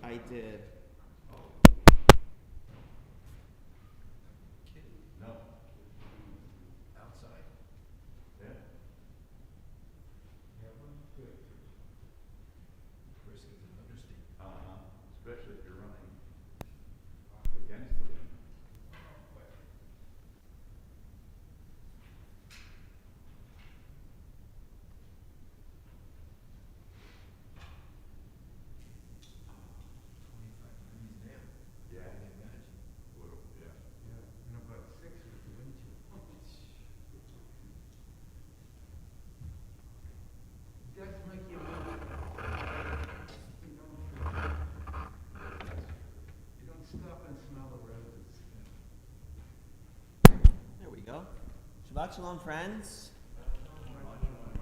I did. No. Outside. Yeah. Yeah, well, good. Risk is an understatement. Especially if you're running against the wind. Yeah. I can imagine. Yeah. Yeah, and about 6 with the wind chill. That's like you don't stop and smell the roses. There we go. Shabbat Shalom, friends.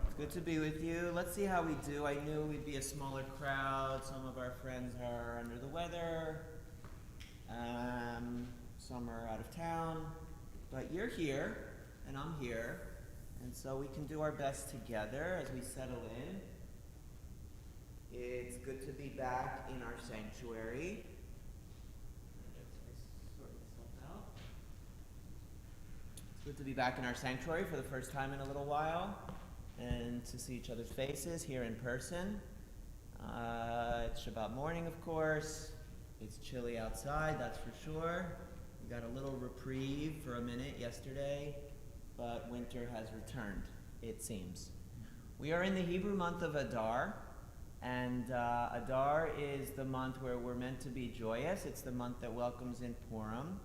It's good to be with you. Let's see how we do. I knew we'd be a smaller crowd. Some of our friends are under the weather. Some are out of town. But you're here, and I'm here. And so we can do our best together as we settle in. It's good to be back in our sanctuary. It's good to be back in our sanctuary for the first time in a little while and to see each other's faces here in person. It's Shabbat morning, of course. It's chilly outside, that's for sure. We got a little reprieve for a minute yesterday, but winter has returned, it seems. We are in the Hebrew month of Adar, and Adar is the month where we're meant to be joyous. It's the month that welcomes in Purim.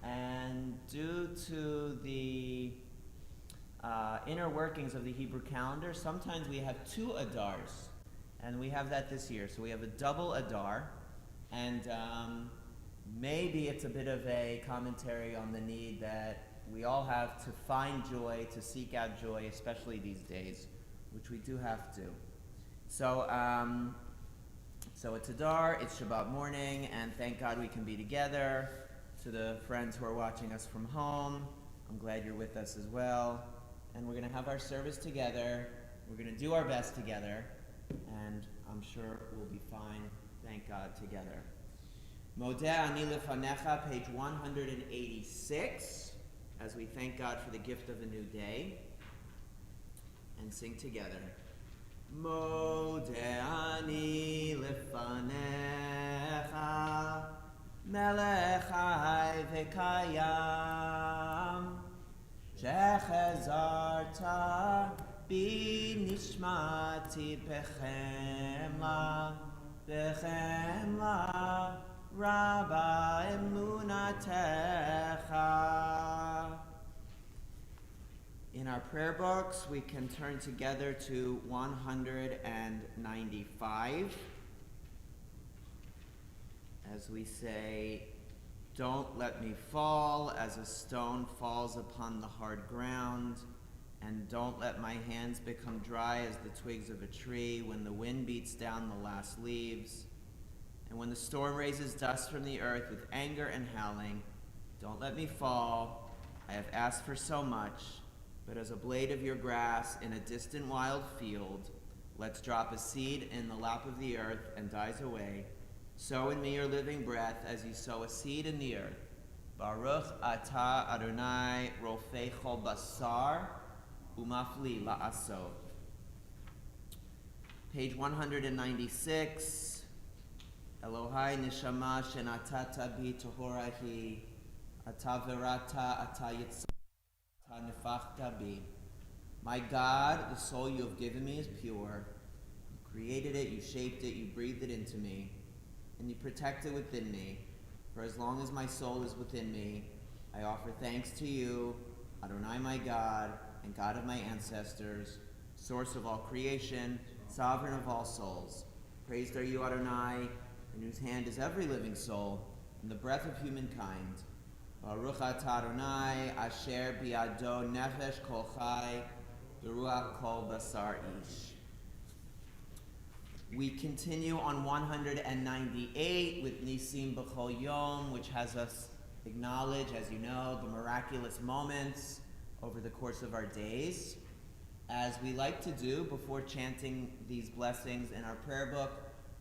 And due to the inner workings of the Hebrew calendar, sometimes we have 2 Adars. And we have that this year. So we have a double Adar. And maybe it's a bit of a commentary on the need that we all have to find joy, to seek out joy, especially these days, which we do have to. So it's Adar, it's Shabbat morning, and thank God we can be together. To the friends who are watching us from home, I'm glad you're with us as well. And we're going to have our service together. We're going to do our best together. And I'm sure we'll be fine, thank God, together. Modeh Ani Lefanecha, page 186, as we thank God for the gift of a new day. And sing together. Modeh Ani Lefanecha, Melech Chai V'Kayam, Shechazarta Bi Nishmati Bechemla Rabba Emunatecha. In our prayer books, we can turn together to 195 as we say, "Don't let me fall as a stone falls upon the hard ground, and don't let my hands become dry as the twigs of a tree when the wind beats down the last leaves, and when the storm raises dust from the earth with anger and howling. Don't let me fall. I have asked for so much, but as a blade of your grass in a distant wild field, let's drop a seed in the lap of the earth and dies away. Sow in me your living breath as you sow a seed in the earth. Baruch atah Adonai rofei chol basar umafli la'asot." Page 196. Elohai neshama shenatata bi tohorahi ataverata atayitzata nefachta bi. My God, the soul you have given me is pure. You created it, you shaped it, you breathed it into me, and you protect it within me. For as long as my soul is within me, I offer thanks to you, Adonai my God, and God of my ancestors, source of all creation, sovereign of all souls. Praised are you, Adonai, in whose hand is every living soul, and the breath of humankind. Baruch atah Adonai, asher biado nefesh kol chai, beruach kol basar ish. We continue on 198 with Nisim B'chol Yom, which has us acknowledge, as you know, the miraculous moments over the course of our days. As we like to do before chanting these blessings in our prayer book,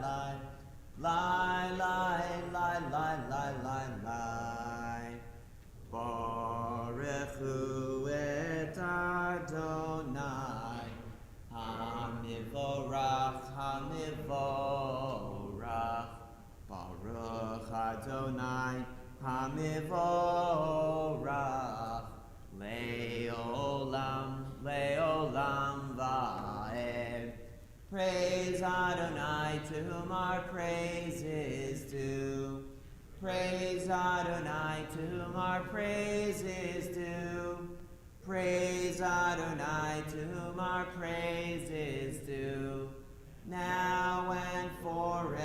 lie. Lai, lai, lai, lai, lai, lai, lai. Baruch hu et Adonai, Hamivorach, Hamivorach. Baruch Adonai, Hamivorach. Leolam, leolam vaed. Praise Adonai, to whom our praise is due. Praise Adonai, to whom our praise is due. Praise Adonai, to whom our praise is due. Now and forever.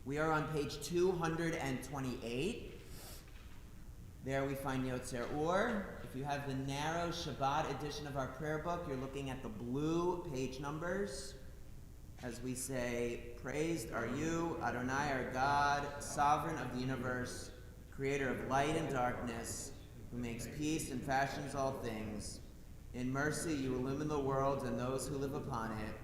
We are on page 228. There we find Yotzer Or. If you have the narrow Shabbat edition of our prayer book, you're looking at the blue page numbers as we say, praised are you, Adonai our God, sovereign of the universe, creator of light and darkness, who makes peace and fashions all things. In mercy you illumine the world and those who live upon it.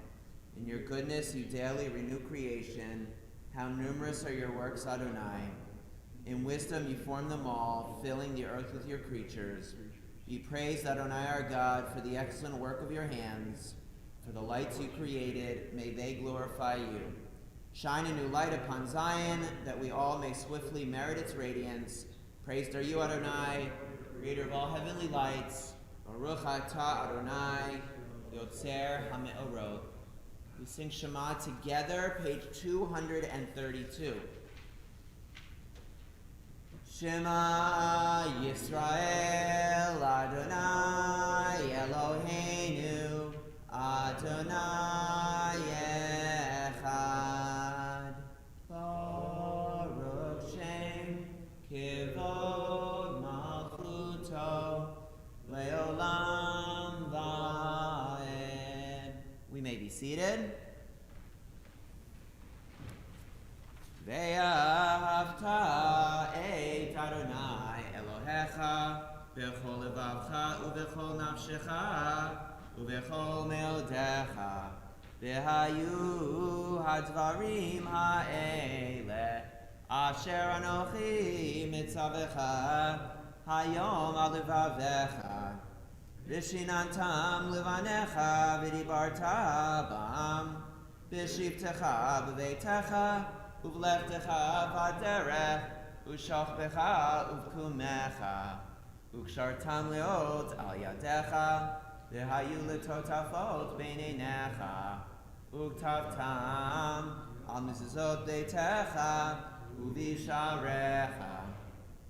In your goodness you daily renew creation. How numerous are your works, Adonai. In wisdom you form them all, filling the earth with your creatures. Be praised, Adonai our God, for the excellent work of your hands. For the lights you created, may they glorify you. Shine a new light upon Zion, that we all may swiftly merit its radiance. Praised are you, Adonai, creator of all heavenly lights. Baruch atah Adonai, Yotzer HaMe'orot. We sing Shema together, page 232. Shema Yisrael, Adonai Eloheinu, Adonai Echad. Baruch Shem Kivod Malchuto Leolam Vaed. We may be seated. Ve'ahavta et Adonai Elohecha b'chol levavcha u'b'chol nafshecha u'b'chol me'odecha v'hayu hadvarim ha'ele asher anochi mitzavecha hayom al levavecha v'shinantam levanecha v'dibarta bam v'shivtecha b'veitecha Uvlechtecha v'aderech, u'shachbecha uvkumecha, u'kshartam leot al yadecha, v'hayu letotafot b'neinecha, u'ktavtam al mezuzot beitecha, u'visharecha.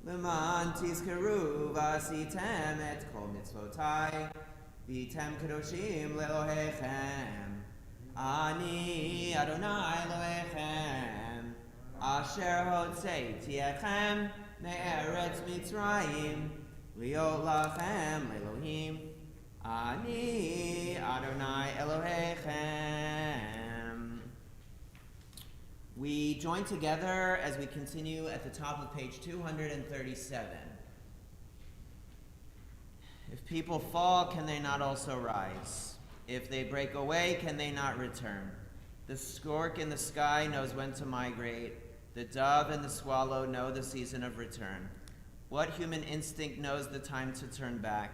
L'man tizkeru v'asitem et kol mitzvotai, v'tem kedoshim le'lohechem. Ani Adonai Elohechem, Asher hotzeiti echem me'eretz Mitzrayim, liot lachem Elohim. Ani Adonai Elohechem. We join together as we continue at the top of page 237. If people fall, can they not also rise? If they break away, can they not return? The stork in the sky knows when to migrate. The dove and the swallow know the season of return. What human instinct knows the time to turn back?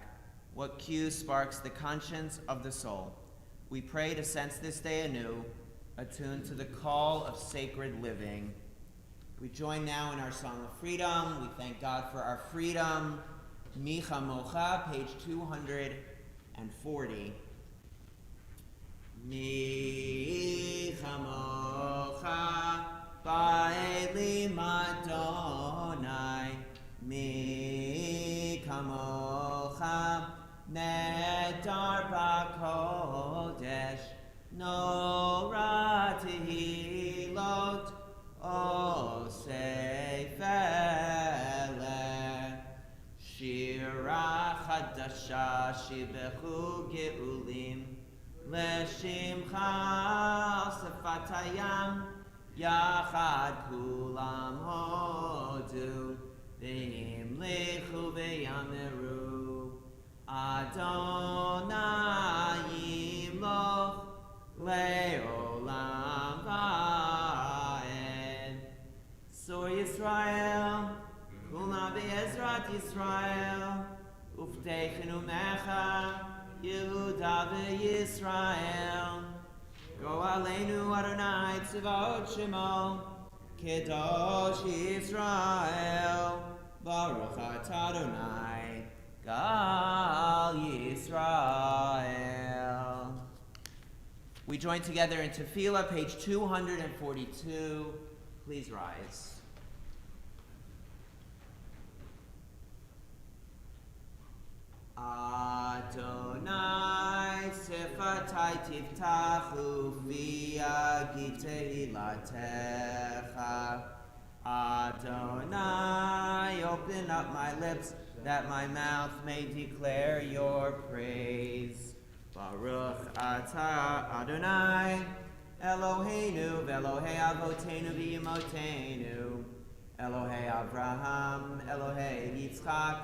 What cue sparks the conscience of the soul? We pray to sense this day anew, attuned to the call of sacred living. We join now in our Song of Freedom. We thank God for our freedom. Micha Mocha, page 240. Mi chamocha ba'elim Adonai, mi chamocha nedar b'kodesh, nora tehilot osei feleh, shira chadasha shibechu geulim, L'shimcha sefatayam yachad kulam hodu v'himlichu v'yameru Adonai yimloch le'olam va'ed. Sor Yisrael, kulna be'ezrat Yisrael, ufteichenu mecha, Yehuda ve'Yisrael. Go aleinu Adonai tzivot shemo, Kedosh Yisrael, Baruch atah Adonai, Gal Yisrael. We join together in Tefillah, page 242. Please rise. Adonai sefatai tiftachu fi agid tehilatecha. Adonai, open up my lips that my mouth may declare your praise. Baruch atah Adonai, Eloheinu v'Elohei avotenu v'yimotenu, Elohei Avraham, Elohei Yitzchak,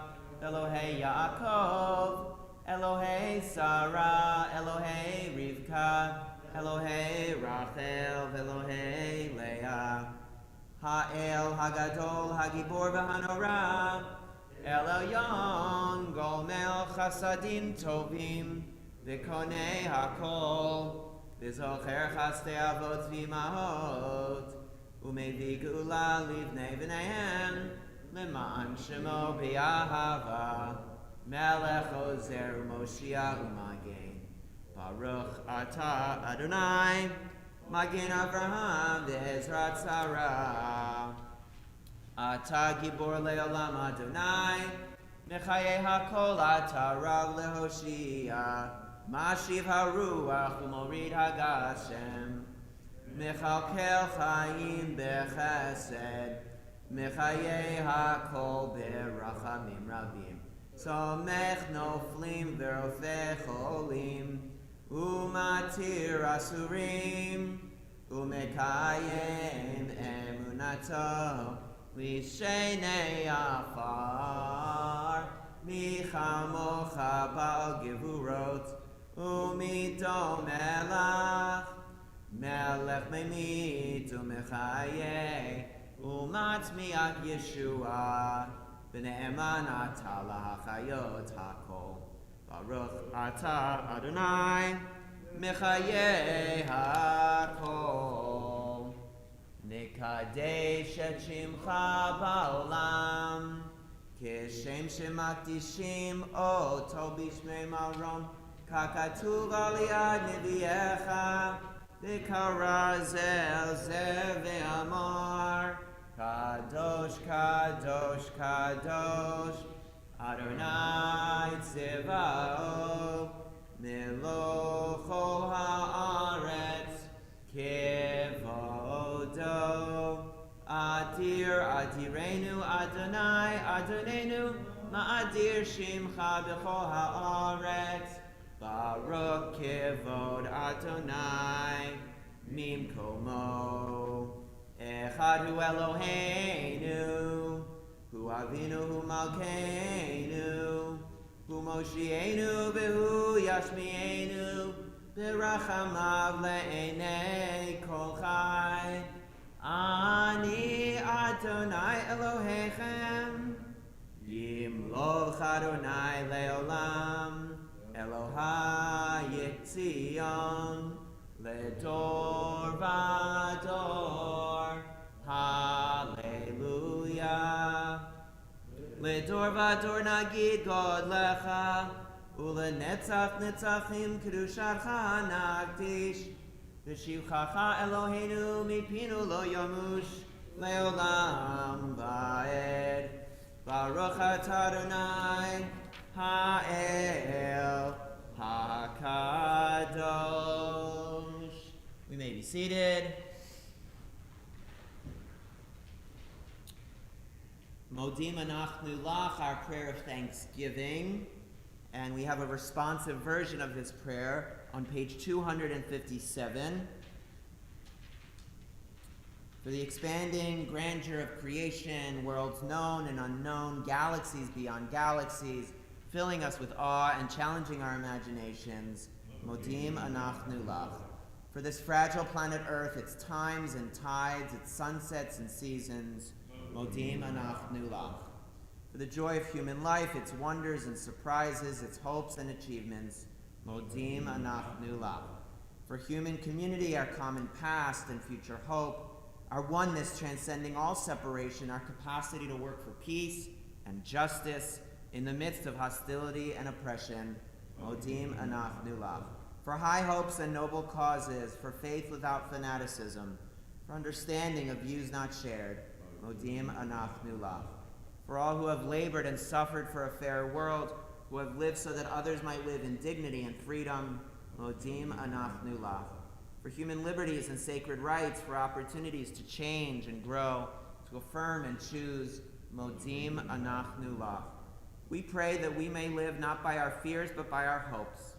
Elohei Yaakov, Elohei Sarah, Elohei Rivka, Elohei Rachel, Elohei Leah, Ha'el Hagadol Hagibor v'Hanora, El Elyon Gomel Chasadim Tovim, V'Konei Hakol, V'Zocher Chastei Avot V'Imahot, U'Mevii Geula Livnei V'neihem, Leman Shemo B'Yahava, Melech Ozer U'Moshiach U'Magen, Baruch atah Adonai, Magen Avraham V'Ezrat Sarah. Atah Gibor Le'olam Adonai, Mechayei HaKol atah Rav Lehoshia, Mashiv HaRuach U'Morid HaGashem, Mechalkel Chaim B'Chesed, Mechayei HaKol B'Rachamim Rabim, Somech Noflim V'Rofei Cholim, U'Matir Asurim, U'Mekayem Emunato, Lishenei Afar, Michamocha Ba'al Gevurot, U'Mito Melach, Melech Memit U'Mechayeh, U'Matzmiach Yeshua, B'ne'eman atah lahachayot hakol. Baruch atah Adonai, Mechayeh hakol. Nekadesh et shimcha ba'olam, Keshem shemakdishim oto b'shmei marom, Kakatuv al yad neviecha, V'karazel zeh ve'amar, Kadosh, Kadosh, Kadosh, Adonai Tzevaot, Melochol haaretz, Kevodo, Adir, Adirenu, Adonai, Adonenu, Ma'adir Shimcha b'chol haaretz, Baruch Kevod Adonai, Mimkomo. Echad hu Eloheinu, hu Avinu, hu Malkeinu, hu Moshienu, v'hu Yashmienu, v'rachamav le'enei kol chai. Ani Adonai Elohechem, Yimloch Adonai le'olam, Elohai Yitzion, Ledor vador, Hallelujah. Ledor vador nagid God lecha, ulenetzach netzachim kedushacha nagdish, v'shivchacha Eloheinu mipinu lo yamush, leolam va'ed. Baruch atah Adonai, Ha'el HaKadosh. We may be seated. Modim anachnu lach, our prayer of thanksgiving. And we have a responsive version of this prayer on page 257. For the expanding grandeur of creation, worlds known and unknown, galaxies beyond galaxies, filling us with awe and challenging our imaginations, Modim anachnu lach. For this fragile planet Earth, its times and tides, its sunsets and seasons, Modim Anachnu Lach. For the joy of human life, its wonders and surprises, its hopes and achievements, Modim Anachnu Lach. For human community, our common past and future hope, our oneness transcending all separation, our capacity to work for peace and justice in the midst of hostility and oppression, Modim Anachnu Lach. For high hopes and noble causes, for faith without fanaticism, for understanding of views not shared, Modim Anachnu Lach. For all who have labored and suffered for a fairer world, who have lived so that others might live in dignity and freedom, Modim Anachnu Lach. For human liberties and sacred rights, for opportunities to change and grow, to affirm and choose, Modim Anachnu Lach. We pray that we may live not by our fears but by our hopes,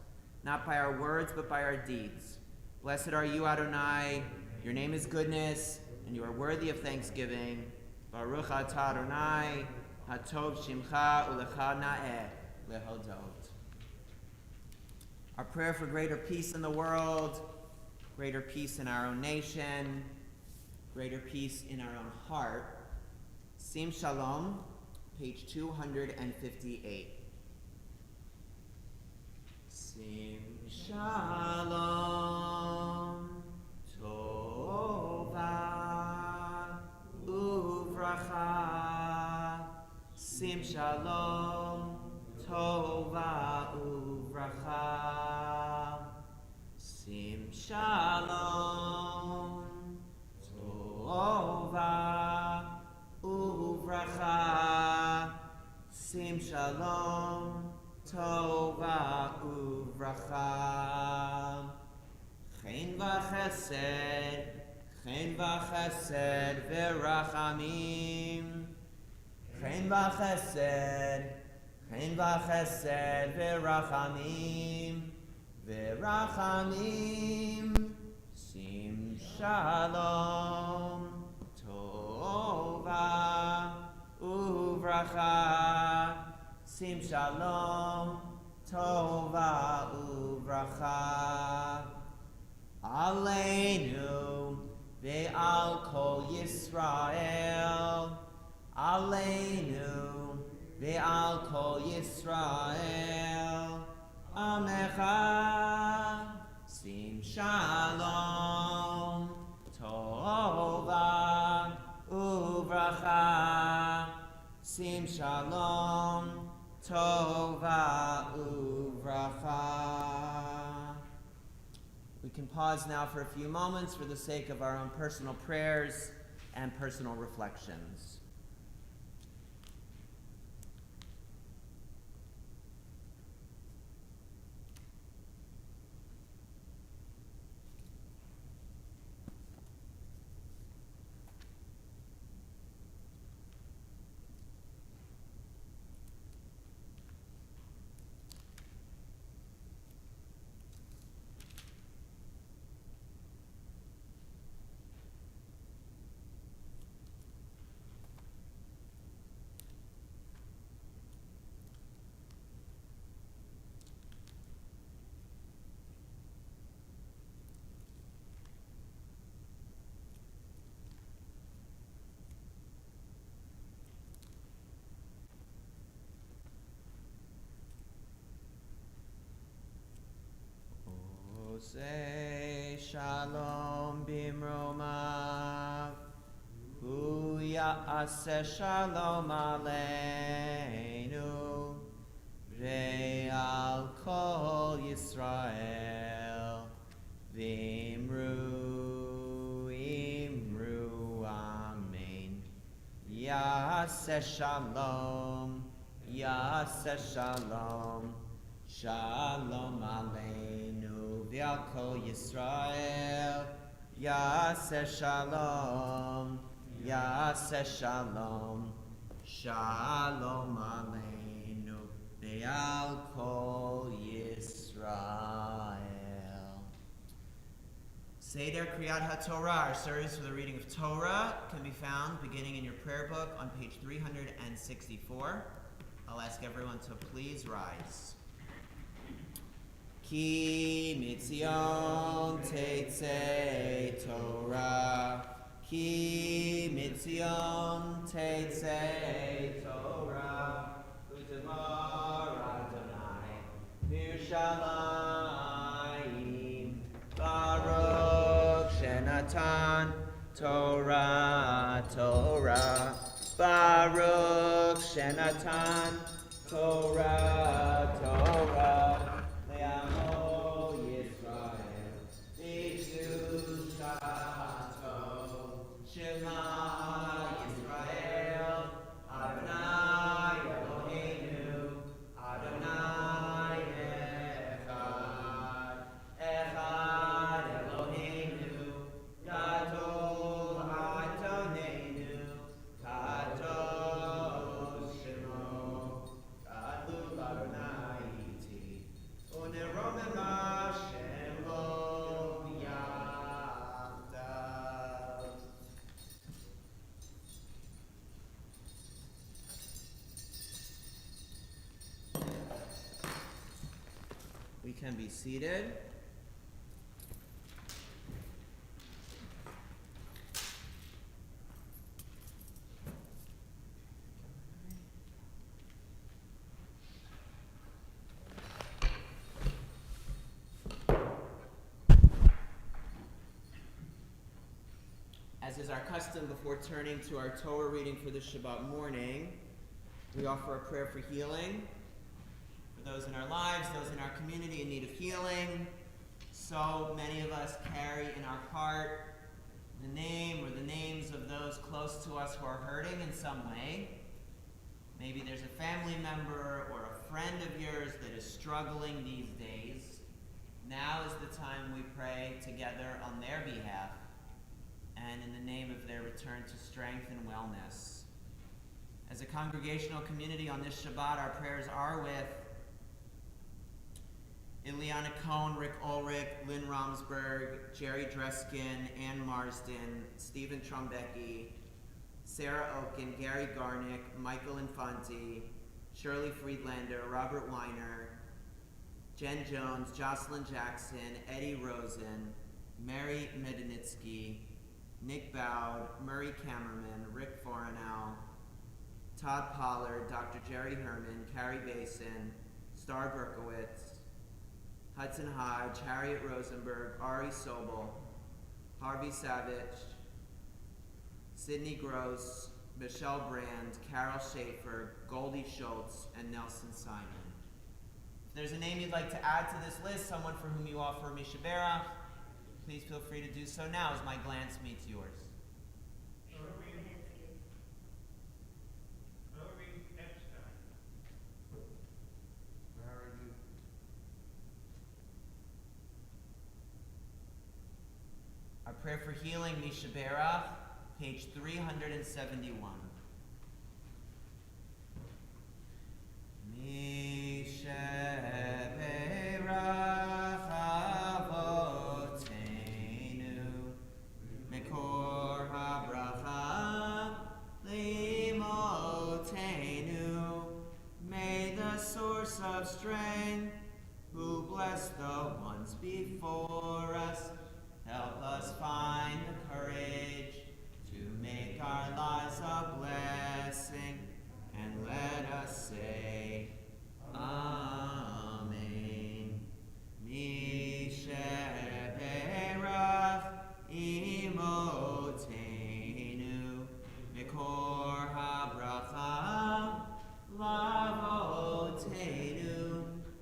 not by our words but by our deeds. Blessed are you, Adonai. Your name is goodness, and you are worthy of thanksgiving. Baruch atah Adonai, hatov shimcha ulecha na'eh lehodot. Our prayer for greater peace in the world, greater peace in our own nation, greater peace in our own heart. Sim Shalom, page 258. Sim Shalom, Tova, Uvracha. Sim Shalom, Tova, Uvracha. Sim Shalom, Tova, Uvracha. Sim Shalom, Tova, Uvracha. Chen v'chesed, v'rachamim. Chen v'chesed, v'rachamim. V'rachamim. Sim Shalom, Tova, Uvracha. Sim Shalom, Tova, Uvracha. Aleinu ve'al kol Yisrael. Aleinu ve'al kol Yisrael. Amecha. Sim Shalom, Tova, Uvracha. Sim Shalom, Tova, Uvracha. We can pause now for a few moments for the sake of our own personal prayers and personal reflections. Say shalom bimromav, hu ya'aseh shalom aleinu, ve'al kol Yisrael, v'imru, imru, amen. Ya'aseh shalom, shalom aleinu. Ve'al kol Yisrael, Yaseh shalom, shalom aleinu. Ve'al kol Yisrael. Seder Kriyat HaTorah, our series for the reading of Torah, can be found beginning in your prayer book on page 364. I'll ask everyone to please rise. Ki mitzion tetzah Tetzei Torah. Ki mitzion Tetzei Torah. U'temar Adonai Yerushalayim. Baruch Shenatan Torah, Torah. Baruch Shenatan Torah, Torah. Le'amo Yisrael B'Kdushato. Shema Yisrael Adonai Eloheinu Adonai Echad. Echad Eloheinu Gadol Adonenu Kadosh Shemo Gadol Adonai Iti Uneromem Hashem Lo Yachdav. We can be seated. As is our custom, before turning to our Torah reading for the Shabbat morning, we offer a prayer for healing. For those in our lives, those in our community in need of healing. So many of us carry in our heart the name or the names of those close to us who are hurting in some way. Maybe there's a family member or a friend of yours that is struggling these days. Now is the time we pray together on their behalf and in the name of their return to strength and wellness. As a congregational community on this Shabbat, our prayers are with Ileana Cohn, Rick Ulrich, Lynn Romsberg, Jerry Dreskin, Ann Marsden, Stephen Trombecki, Sarah Oken, Gary Garnick, Michael Infanti, Shirley Friedlander, Robert Weiner, Jen Jones, Jocelyn Jackson, Eddie Rosen, Mary Medanitsky, Nick Bowd, Murray Kammerman, Rick Forenau, Todd Pollard, Dr. Jerry Herman, Carrie Basin, Star Berkowitz, Hudson Hodge, Harriet Rosenberg, Ari Sobel, Harvey Savage, Sidney Gross, Michelle Brand, Carol Schaefer, Goldie Schultz, and Nelson Simon. If there's a name you'd like to add to this list, someone for whom you offer a Mishaberach, please feel free to do so now as my glance meets yours. Our prayer for healing, Mishaberach, page 371. Mishaberach avoteinu, mekor habracha limotenu. May the source of strength, who blessed the ones before us, help us find the courage to make our lives a blessing, and let us say, Amen. Mishaberach imotenu, mikor habracha lavotenu.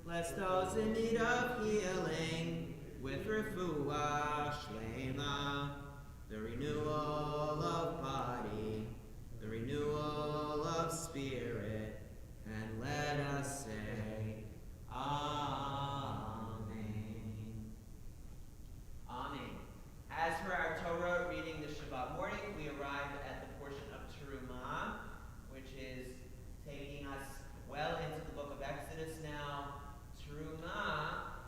Bless those in need of healing with refuah shlema, the renewal of body, the renewal of spirit, and let us say, Amen. Amen. As for our Torah reading this Shabbat morning, we arrive at the portion of Terumah, which is taking us well into the book of Exodus now. Terumah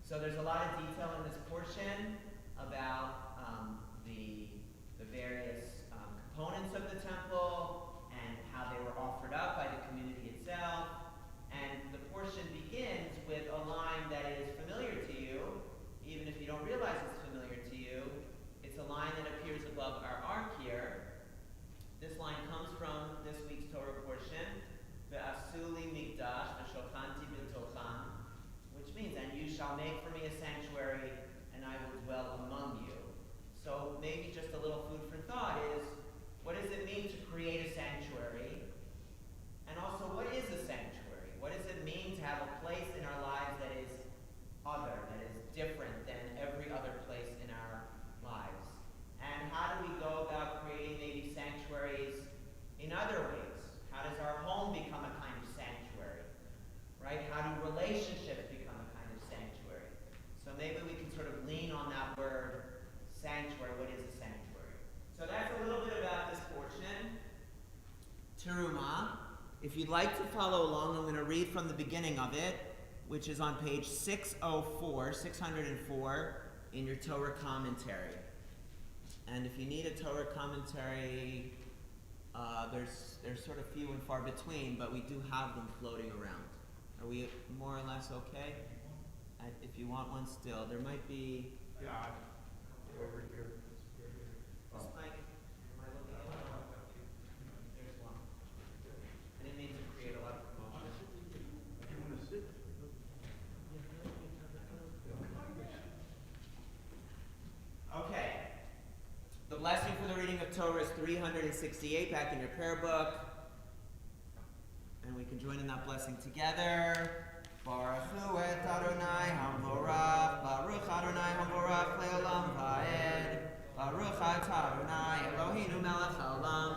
So there's a lot of detail in this portion about the various components of the temple and how they were offered up by the community itself. And the portion begins with a line that is familiar to you, even if you don't realize it's familiar to you. It's a line that appears above our ark here. This line comes from this week's Torah portion, Ve'asuli mikdash v'shochanti b'tocham, which means, and you shall make for me a sanctuary, and I will dwell among you. So maybe just a little food for thought is, what does it mean to create a sanctuary? And also, what is a sanctuary? What does it mean to have a place in our lives that is other, that is different than every other place in our lives? And how do we go about creating maybe sanctuaries in other ways? How does our home become a kind of sanctuary? Right? How do relationships become a kind of sanctuary? So maybe we can sort of lean on that word, sanctuary. What is a sanctuary? So that's a little bit about this portion. Terumah. If you'd like to follow along, I'm going to read from the beginning of it, which is on page 604 in your Torah commentary. And if you need a Torah commentary, there's sort of few and far between, but we do have them floating around. Are we more or less okay? If you want one still, there might be... Yeah, over here. This mic, am I looking at it? There's one. I didn't mean to create a lot of commotion. You want to sit? Okay. The blessing for the reading of Torah is 368 back in your prayer book. And we can join in that blessing together. Baruch hu et Adonai Hamvorach, Baruch Adonai Hamvorach le'olam va'ed, Baruch atah Adonai Eloheinu melech haolam,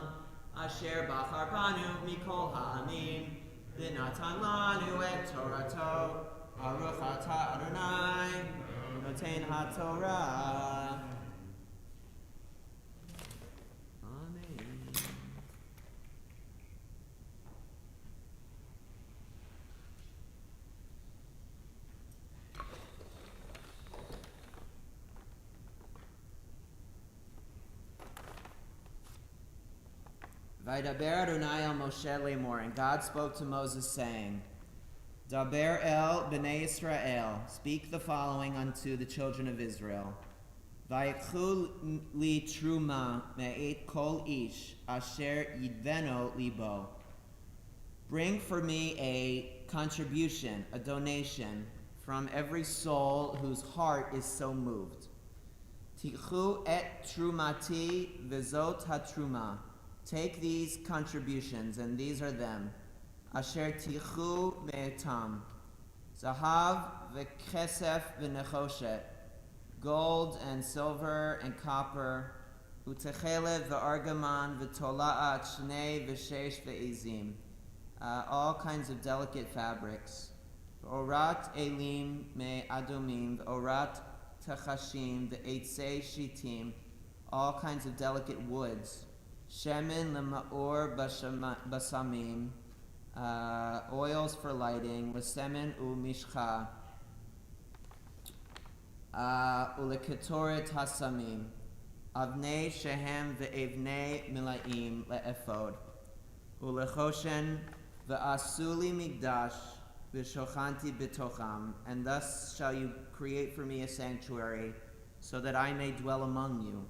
asher bachar banu mikol ha'amim, v'natan lanu et Torato, Baruch atah Adonai noten ha'torah. Vaydaber Adonai el Moshe lemor, and God spoke to Moses, saying, Daber el b'nei Yisrael, speak the following unto the children of Israel. Vayikhu li truma me'et kol ish, asher yidveno libo. Bring for me a contribution, a donation, from every soul whose heart is so moved. Tikhu et trumati v'zot hatruma. Take these contributions, and these are them. Asher tichu me'etam. Zahav v'kesef v'nechoshet. Gold and silver and copper. Utechelev v'argaman v'tola'at shnei v'shesh v'ezim. All kinds of delicate fabrics. Orat elim me'adomim. Orat tachashim v'eitzei shitim. All kinds of delicate woods. Shemen lema'or basamim, oils for lighting, lesemen u'mishcha, uleketoret hasamim, avnei shehem ve'evnei milaim le'efod, ulechoshen ve'asuli migdash v'shochanti b'tocham, and thus shall you create for me a sanctuary, so that I may dwell among you.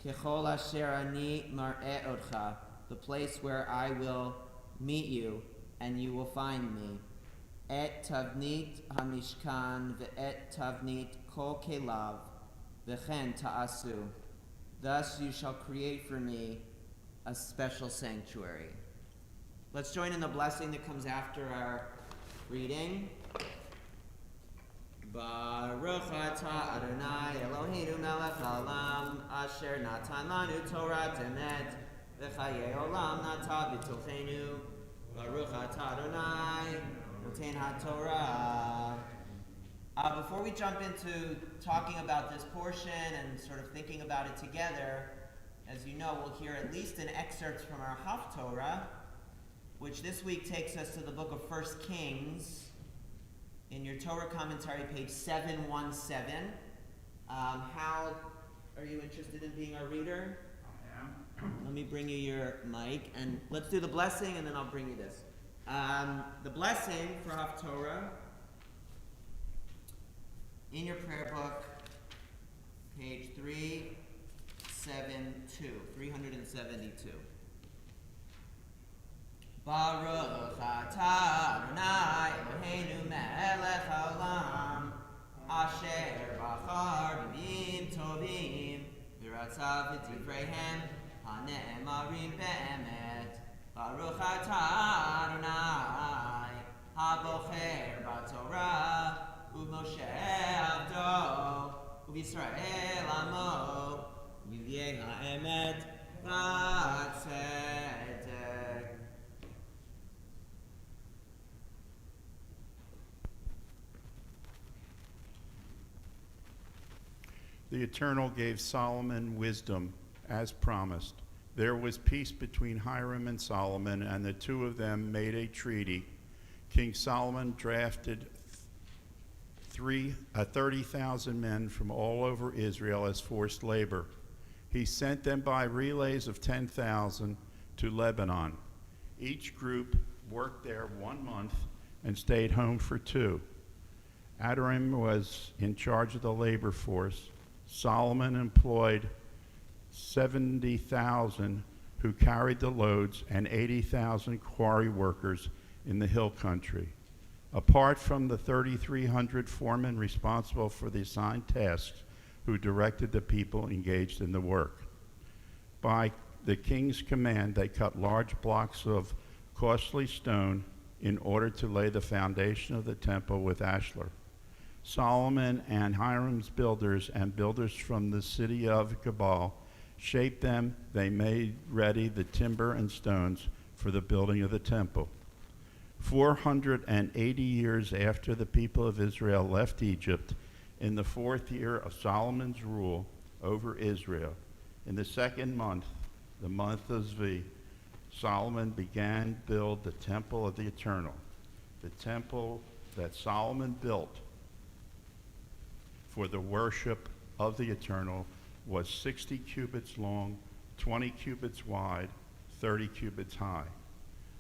Kechol asher ani mar'eh otcha, the place where I will meet you, and you will find me. Et tavnit hamishkan ve'et tavnit kol kelav v'chen ta'asu. Thus you shall create for me a special sanctuary. Let's join in the blessing that comes after our reading. Baruch atah Adonai Eloheinu melech haolam, asher natan lanu Torah emet, v'chayei olam nata b'tochenu. Baruch atah Adonai noten ha'torah. Before we jump into talking about this portion and sort of thinking about it together, as you know, we'll hear at least an excerpt from our Haftorah, which this week takes us to the book of 1 Kings. in your Torah commentary, page 717. Hal, are you interested in being our reader? I am. Let me bring you your mic, and let's do the blessing, and then I'll bring you this. The blessing for Haftorah, in your prayer book, page 372. Baruch atah Adonai Eloheinu melech haolam asher bachar b'mim tovim v'ratzav v'divreihem hane'emarim be'emet. Baruch atah Adonai habocher b'torah u'Moshe avdo u'Yisrael amo u'Yivyei ha'emet v'tzedek. The Eternal gave Solomon wisdom, as promised. There was peace between Hiram and Solomon, and the two of them made a treaty. King Solomon drafted 30,000 men from all over Israel as forced labor. He sent them by relays of 10,000 to Lebanon. Each group worked there 1 month and stayed home for 2. Adoram was in charge of the labor force. Solomon employed 70,000 who carried the loads and 80,000 quarry workers in the hill country. Apart from the 3,300 foremen responsible for the assigned tasks who directed the people engaged in the work. By the king's command, they cut large blocks of costly stone in order to lay the foundation of the temple with ashlar. Solomon and Hiram's builders and builders from the city of Gebal shaped them. They made ready the timber and stones for the building of the temple. 480 years after the people of Israel left Egypt, in the 4th year of Solomon's rule over Israel, in the 2nd month, the month of Zvi, Solomon began to build the temple of the Eternal. The temple that Solomon built for the worship of the Eternal was 60 cubits long, 20 cubits wide, 30 cubits high.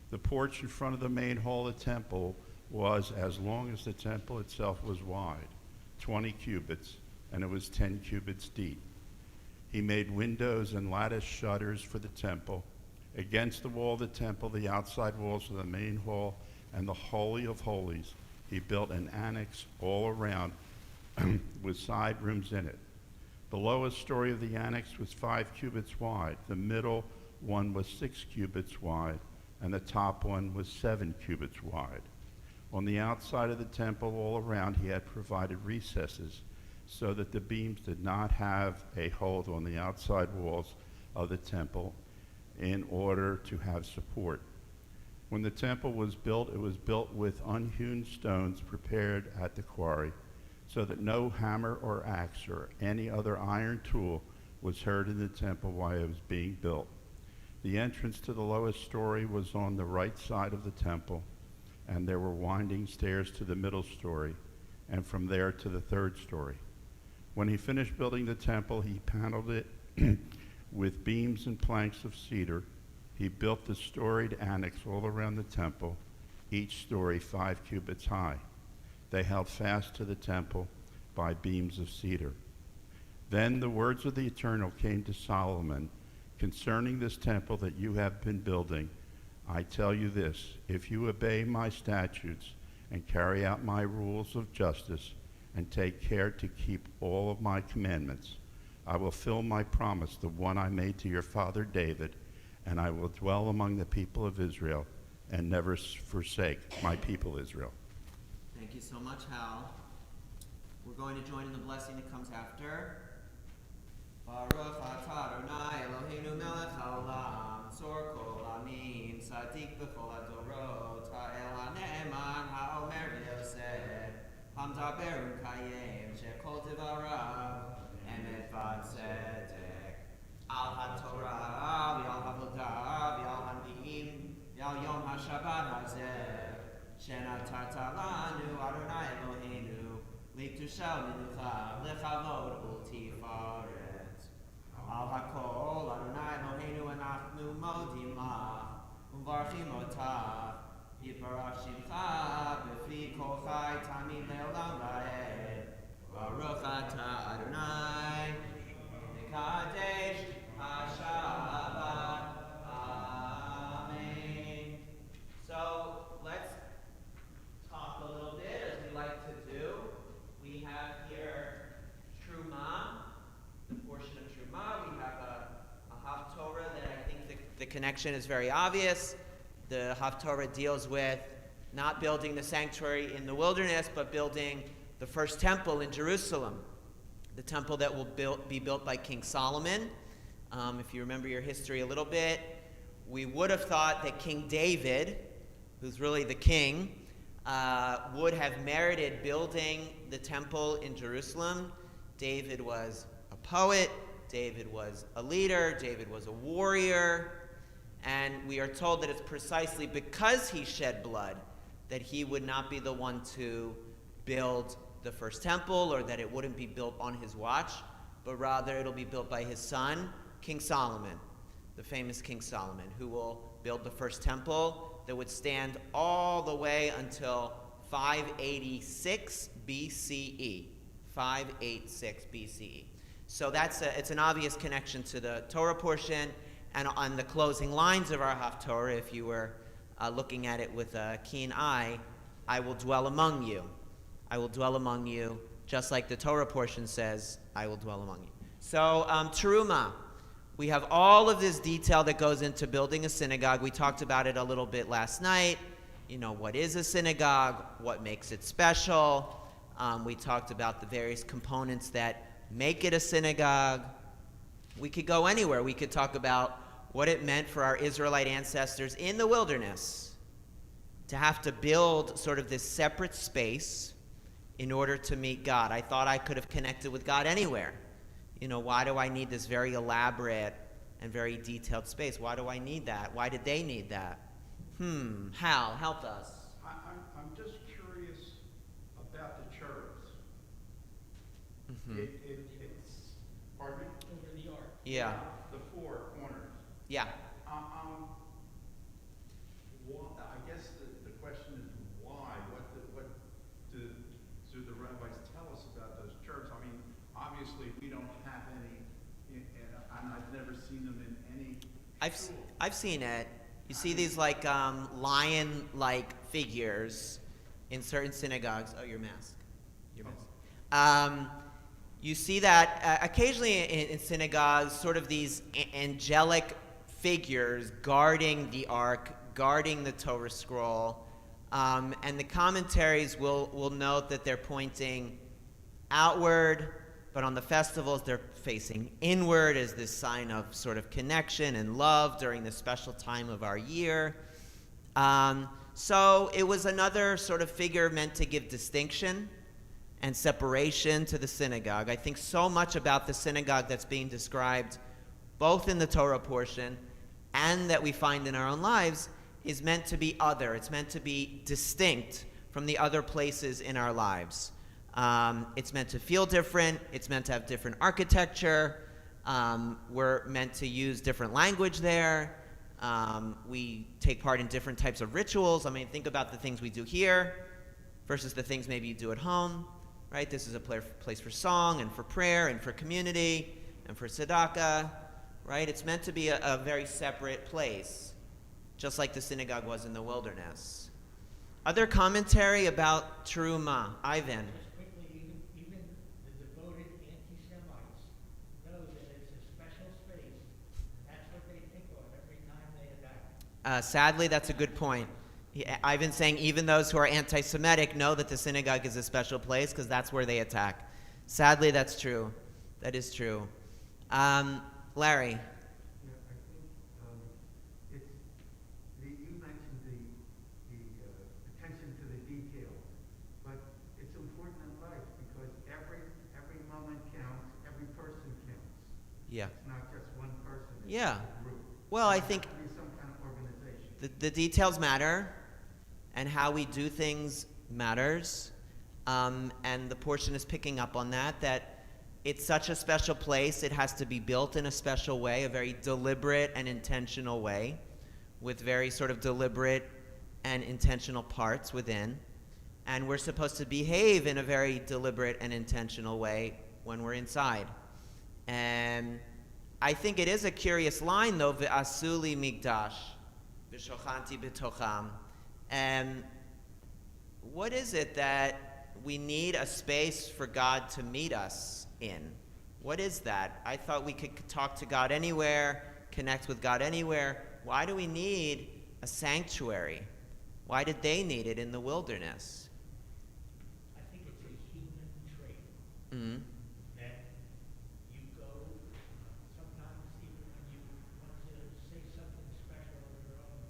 The porch in front of the main hall of the temple was as long as the temple itself was wide, 20 cubits, and it was 10 cubits deep. He made windows and lattice shutters for the temple. Against the wall of the temple, the outside walls of the main hall, and the Holy of Holies, he built an annex all around with side rooms in it. The lowest story of the annex was 5 cubits wide. The middle one was 6 cubits wide, and the top one was 7 cubits wide. On the outside of the temple all around, he had provided recesses so that the beams did not have a hold on the outside walls of the temple in order to have support. When the temple was built, it was built with unhewn stones prepared at the quarry, so that no hammer or axe or any other iron tool was heard in the temple while it was being built. The entrance to the lowest story was on the right side of the temple, and there were winding stairs to the middle story, and from there to the 3rd story. When he finished building the temple, he paneled it with beams and planks of cedar. He built the storied annex all around the temple, each story 5 cubits high. They held fast to the temple by beams of cedar. Then the words of the Eternal came to Solomon, concerning this temple that you have been building. I tell you this, if you obey my statutes and carry out my rules of justice and take care to keep all of my commandments, I will fill my promise, the one I made to your father David, and I will dwell among the people of Israel and never forsake my people Israel. Thank you so much, Hal. We're going to join in the blessing that comes after. Baruch atah Adonai Eloheinu melech haolam, tzor kol amim, tzadik b'chol hadorot, ha'el ha'ne'eman ha'omer v'yoseh, hamdaber u'mkayem, shekol devarav, emet v'tzedek, al ha'torah, v'al ha'avodah, v'al ha'ni'im, v'al yom ha'shabbat hazeh, שנתת לנו אדוני אלוהינו לקדושה ולמנוחה לכבוד ולתפארת. על הכל אדוני אלוהינו אנחנו מודים לך ומברכים אותך. יתברך שמך בפי כל חי תמיד לעולם ועד. ברוך אתה אדוני מקדש השבת. Amen. So let's talk a little bit as we like to do. We have here Truma, the portion of Truma. We have a Haftorah that I think the connection is very obvious. The Haftorah deals with not building the sanctuary in the wilderness, but building the first temple in Jerusalem, the temple that will be built by King Solomon. If you remember your history a little bit, we would have thought that King David, who's really the king, would have merited building the temple in Jerusalem. David was a poet, David was a leader, David was a warrior, and we are told that it's precisely because he shed blood that he would not be the one to build the first temple, or that it wouldn't be built on his watch, but rather it'll be built by his son, King Solomon, the famous King Solomon, who will build the first temple that would stand all the way until 586 BCE. 586 BCE. So it's an obvious connection to the Torah portion, and on the closing lines of our Haftorah, if you were looking at it with a keen eye, I will dwell among you. I will dwell among you, just like the Torah portion says, I will dwell among you. So, Teruma, we have all of this detail that goes into building a synagogue. We talked about it a little bit last night. You know, what is a synagogue? What makes it special? We talked about the various components that make it a synagogue. We could go anywhere. We could talk about what it meant for our Israelite ancestors in the wilderness to have to build sort of this separate space in order to meet God. I thought I could have connected with God anywhere. You know, why do I need this very elaborate and very detailed space? Why do I need that? Why did they need that? Hal, help us. I'm just curious about the cherubs. It's, pardon me? Over the ark. Yeah. The four corners. Yeah. I guess the question is why? What do the rabbis tell us about those cherubs? I mean, obviously we don't have any, and I've never seen them in any shul. I've seen it. You see these like lion-like figures in certain synagogues. Oh, your mask. Your mask. You see that occasionally in synagogues, sort of these angelic figures guarding the ark, guarding the Torah scroll. And the commentaries will note that they're pointing outward, but on the festivals they're facing inward as this sign of sort of connection and love during this special time of our year. So it was another sort of figure meant to give distinction and separation to the synagogue. I think so much about the synagogue that's being described both in the Torah portion and that we find in our own lives is meant to be other. It's meant to be distinct from the other places in our lives. It's meant to feel different. It's meant to have different architecture. We're meant to use different language there. We take part in different types of rituals. I mean, think about the things we do here versus the things maybe you do at home, right? This is a place for song and for prayer and for community and for tzedakah, right? It's meant to be a very separate place, just like the synagogue was in the wilderness. Other commentary about Teruma, Ivan. Just quickly, even the devoted anti-Semites know that it's a special space. That's what they think of every time they attack. Sadly, that's a good point. Ivan's saying even those who are anti-Semitic know that the synagogue is a special place because that's where they attack. Sadly, that's true. That is true. Larry. Yeah, I think you mentioned the attention to the detail, but it's important in life because every moment counts, every person counts. Yeah. It's not just one person. It's Yeah. a group. Well, I There think has to be some kind of organization. the details matter. and how we do things matters. And the portion is picking up on that it's such a special place, it has to be built in a special way, a very deliberate and intentional way, with very sort of deliberate and intentional parts within. And we're supposed to behave in a very deliberate and intentional way when we're inside. And I think it is a curious line, though, V'asu li migdash, v'shochanti b'tocham. And what is it that we need a space for God to meet us in? What is that? I thought we could talk to God anywhere, connect with God anywhere. Why do we need a sanctuary? Why did they need it in the wilderness? I think it's a human trait. Mm-hmm. That you go, sometimes even when you want to say something special of your own,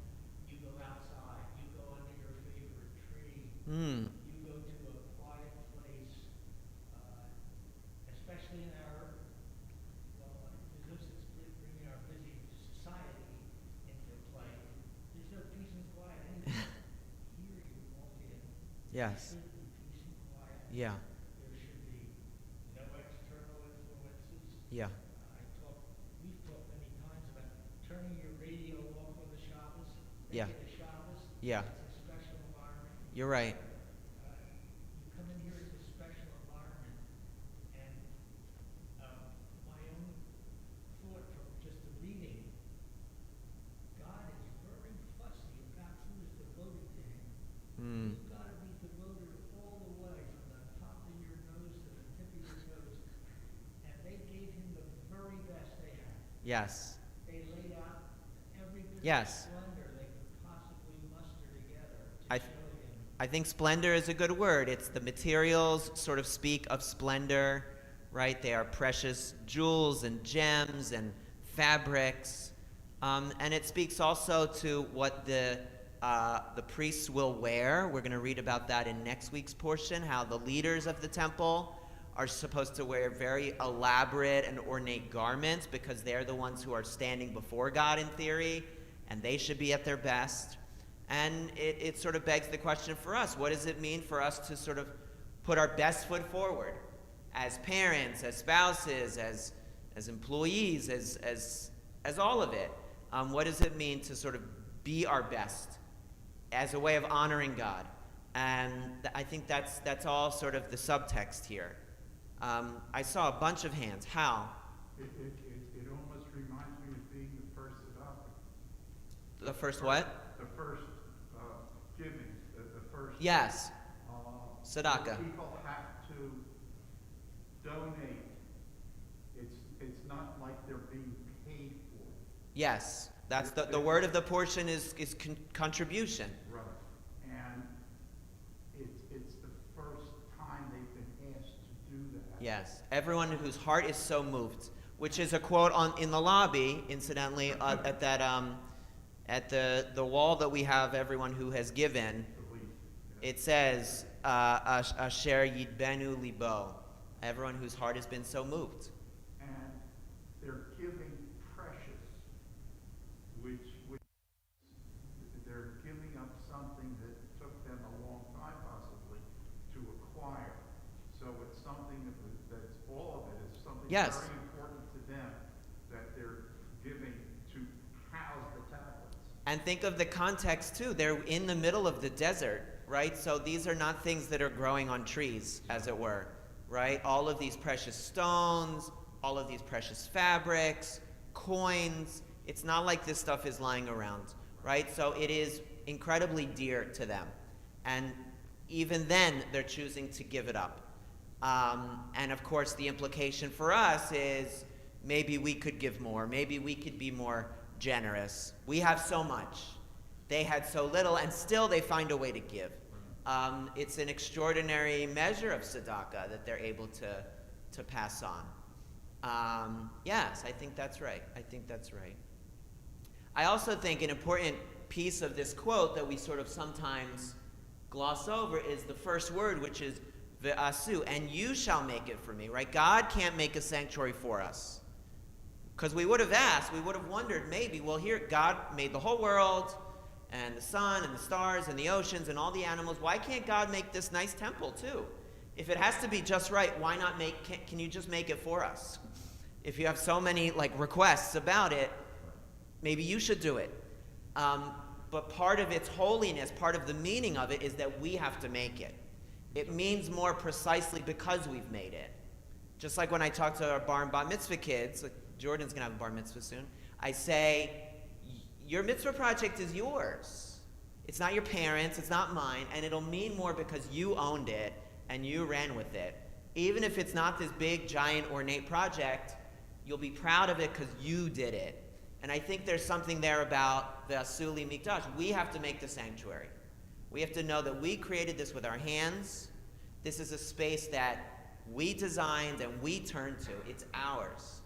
you go outside, you go under your favorite tree, you go to a quiet place, especially in our, because it's bringing our busy society into play. There's no peace and quiet anywhere. Here you walk in. Yes. There should be peace and quiet. Yeah. There should be no external influences. Yeah. We've talked many times about turning your radio off for the Shabbos. Yeah. Make it a Shabbos. Yeah. It's a special environment. You're right. You come in here, it's a special environment. And my own thought from just the reading, God is very fussy about who is devoted to Him. You've got to be devoted all the way from the top of your nose to the tip of your toes. And they gave Him the very best they had. Yes. They laid out every bit Yes. of splendor they could possibly muster together to I- show Him. I think splendor is a good word. It's the materials sort of speak of splendor, right? They are precious jewels and gems and fabrics. And it speaks also to what the priests will wear. We're going to read about that in next week's portion, how the leaders of the temple are supposed to wear very elaborate and ornate garments because they're the ones who are standing before God in theory, and they should be at their best. And it sort of begs the question for us, what does it mean for us to sort of put our best foot forward as parents, as spouses, as employees, as all of it? What does it mean to sort of be our best as a way of honoring God? And I think that's all sort of the subtext here. I saw a bunch of hands. How? It almost reminds me of being the first adopted. The first what? The first giving, the first. Yes. Tzedakah. People have to donate. It's not like they're being paid for it. Yes. That's the word of the portion is contribution. Right. And it's the first time they've been asked to do that. Yes. Everyone whose heart is so moved, which is a quote in the lobby, incidentally, at that at the wall that we have everyone who has given. It says, Asher Yidbenu Libo, everyone whose heart has been so moved. And they're giving precious, which they're giving up something that took them a long time possibly to acquire. So it's something that's all of it is something Yes. very important to them that they're giving to house the tablets. And think of the context too. They're in the middle of the desert, right? So these are not things that are growing on trees, as it were, right? All of these precious stones, all of these precious fabrics, coins. It's not like this stuff is lying around, right? So it is incredibly dear to them. And even then, they're choosing to give it up. And of course, the implication for us is maybe we could give more. Maybe we could be more generous. We have so much. They had so little, and still they find a way to give. It's an extraordinary measure of tzedakah that they're able to pass on. Yes, I think that's right. I also think an important piece of this quote that we sort of sometimes gloss over is the first word, which is ve'asu, and you shall make it for me, right? God can't make a sanctuary for us. Because we would have asked, we would have wondered maybe, well, here, God made the whole world, and the sun and the stars and the oceans and all the animals. Why can't God make this nice temple too? If it has to be just right, why not can you just make it for us? If you have so many requests about it, maybe you should do it. But part of its holiness, part of the meaning of it is that we have to make it. It means more precisely because we've made it. Just like when I talk to our bar and bat mitzvah kids, like Jordan's going to have a bar mitzvah soon, I say, your mitzvah project is yours. It's not your parents, it's not mine, and it'll mean more because you owned it and you ran with it. Even if it's not this big, giant, ornate project, you'll be proud of it because you did it. And I think there's something there about the Asuli Mikdash. We have to make the sanctuary. We have to know that we created this with our hands. This is a space that we designed and we turned to. It's ours.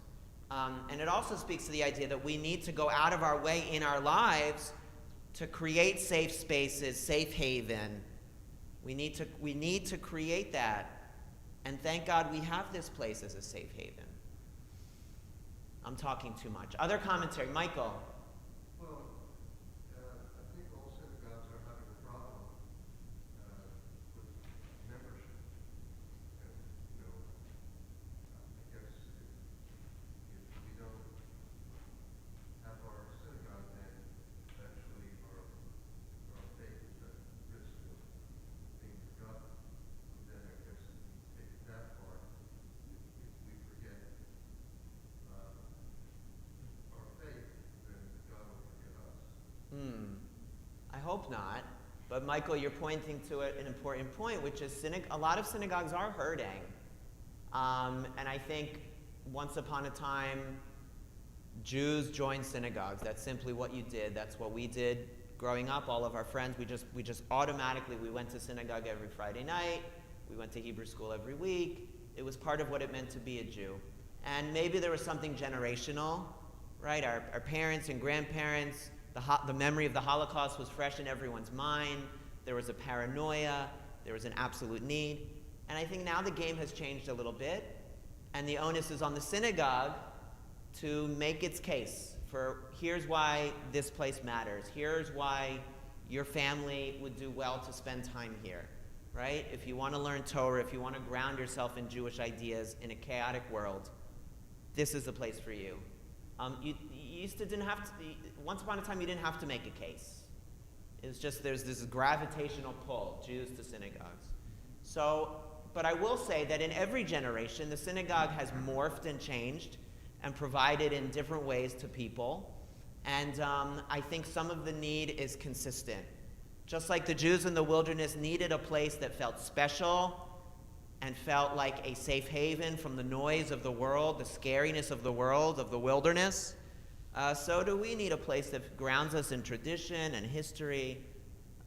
And it also speaks to the idea that we need to go out of our way in our lives to create safe spaces, safe haven. We need to create that. And thank God we have this place as a safe haven. I'm talking too much. Other commentary, Michael. Well, I think all synagogues are having a problem with membership. And, I guess if we don't have our synagogue, then eventually our faith is at risk of being forgotten. And then I guess take that part, if we forget our faith, then God will forget us. I hope not. But Michael, you're pointing to an important point, which is a lot of synagogues are hurting. And I think once upon a time, Jews joined synagogues. That's simply what you did. That's what we did growing up. All of our friends, we just automatically, we went to synagogue every Friday night. We went to Hebrew school every week. It was part of what it meant to be a Jew. And maybe there was something generational, right? Our parents and grandparents, the memory of the Holocaust was fresh in everyone's mind. There was a paranoia. There was an absolute need. And I think now the game has changed a little bit, and the onus is on the synagogue to make its case for here's why this place matters. Here's why your family would do well to spend time here, right? If you want to learn Torah, if you want to ground yourself in Jewish ideas in a chaotic world, this is the place for you. You used to didn't have to. Once upon a time, you didn't have to make a case. It's just there's this gravitational pull, Jews to synagogues. So, but I will say that in every generation, the synagogue has morphed and changed and provided in different ways to people. And I think some of the need is consistent. Just like the Jews in the wilderness needed a place that felt special and felt like a safe haven from the noise of the world, the scariness of the world, of the wilderness, so do we need a place that grounds us in tradition and history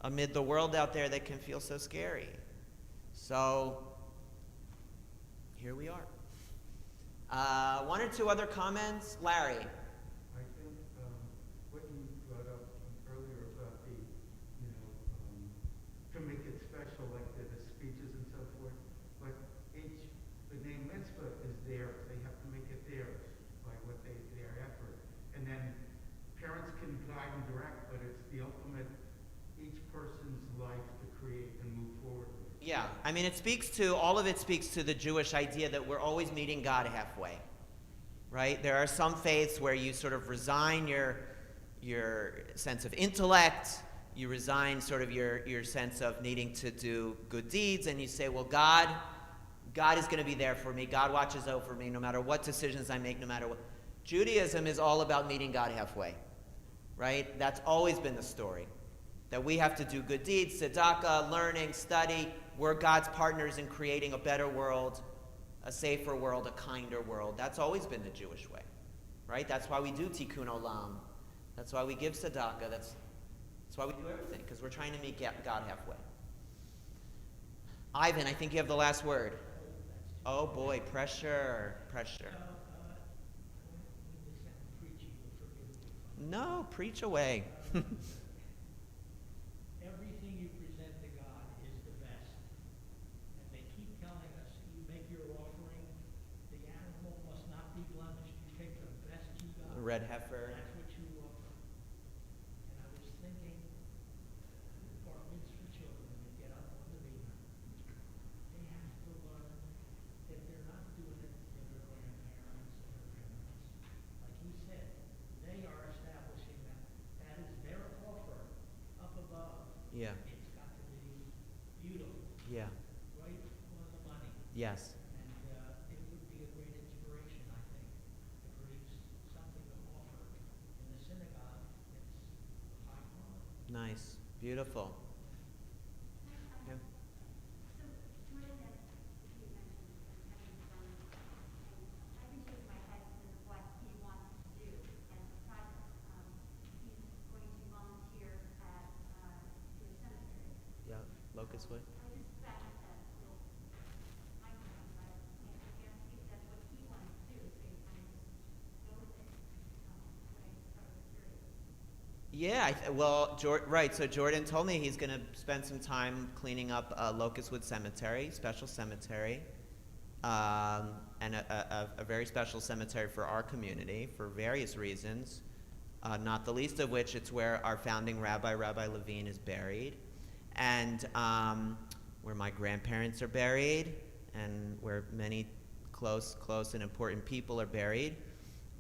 amid the world out there that can feel so scary. So, here we are. One or two other comments? Larry. I think what you brought up earlier about to make it special, like the speeches and so forth, but the name mitzvah is theirs. They have to make it theirs by their effort. And then parents can guide and direct, but it's the ultimate, each person's life to create and move forward with. Yeah, I mean, all of it speaks to the Jewish idea that we're always meeting God halfway, right? There are some faiths where you sort of resign your sense of intellect, you resign sort of your sense of needing to do good deeds, and you say, well, God is going to be there for me. God watches over me no matter what decisions I make, no matter what. Judaism is all about meeting God halfway, right? That's always been the story. That we have to do good deeds, tzedakah, learning, study. We're God's partners in creating a better world, a safer world, a kinder world. That's always been the Jewish way, right? That's why we do tikkun olam. That's why we give tzedakah. That's why we do everything, because we're trying to meet God halfway. Ivan, I think you have the last word. Oh boy, pressure. No, preach away. Everything you present to God is the best. And they keep telling us, you make your offering, the animal must not be blemished. You take the best you got. The red heifer. That's what you offer. And I was thinking, Yeah. It's got to be beautiful, Yeah. right on the money. Yes. And it would be a great inspiration, I think, to produce something to offer in the synagogue. It's high quality. Nice. Beautiful. Yeah. So Jordan, as you mentioned, has been and I've been shaking my head because of what he wants to do as a project. He's going to volunteer at your cemetery. Yeah. Locust Wood. I just found that little mind blowing, but I guess if that's what he wants to do, so you kind of just go with it. But I was curious. Yeah, well, right. So Jordan told me he's going to spend some time cleaning up Locust Wood Cemetery, special cemetery, and a very special cemetery for our community for various reasons. Not the least of which, it's where our founding rabbi, Rabbi Levine, is buried, and where my grandparents are buried, and where many close and important people are buried.